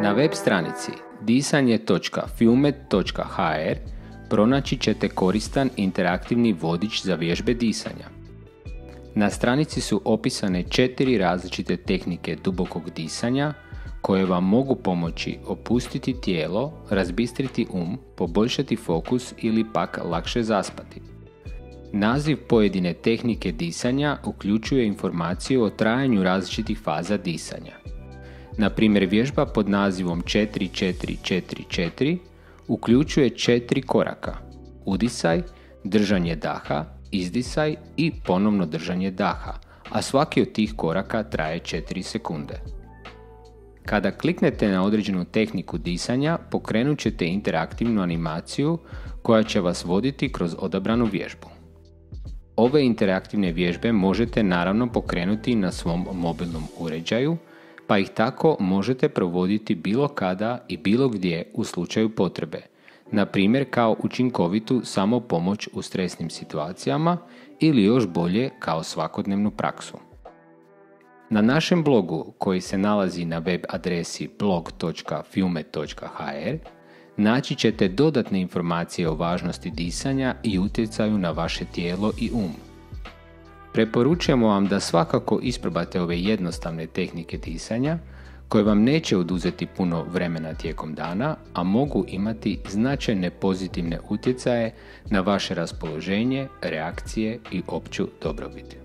Na web stranici disanje.fiumet.hr pronaći ćete koristan interaktivni vodič za vježbe disanja. Na stranici su opisane 4 različite tehnike dubokog disanja koje vam mogu pomoći opustiti tijelo, razbistriti poboljšati fokus ili pak lakše zaspati. Naziv pojedine tehnike disanja uključuje informaciju o trajanju različitih faza disanja. Na primjer, vježba pod nazivom 4-4-4-4 uključuje 4 koraka: udisaj, držanje daha, izdisaj i ponovno držanje daha, a svaki od tih koraka traje 4 sekunde. Kada kliknete na određenu tehniku disanja, pokrenut ćete interaktivnu animaciju koja će vas voditi kroz odabranu vježbu. Ove interaktivne vježbe možete naravno pokrenuti na svom mobilnom uređaju, pa ih tako možete provoditi bilo kada i bilo gdje u slučaju potrebe, na primjer kao učinkovitu samopomoć u stresnim situacijama ili još bolje kao svakodnevnu praksu. Na našem blogu, koji se nalazi na web adresi blog.fiumet.hr, naći ćete dodatne informacije o važnosti disanja i utjecaju na vaše tijelo i Preporučujemo vam da svakako isprobate ove jednostavne tehnike disanja, koje vam neće oduzeti puno vremena tijekom dana, a mogu imati značajne pozitivne utjecaje na vaše raspoloženje, reakcije i opću dobrobit.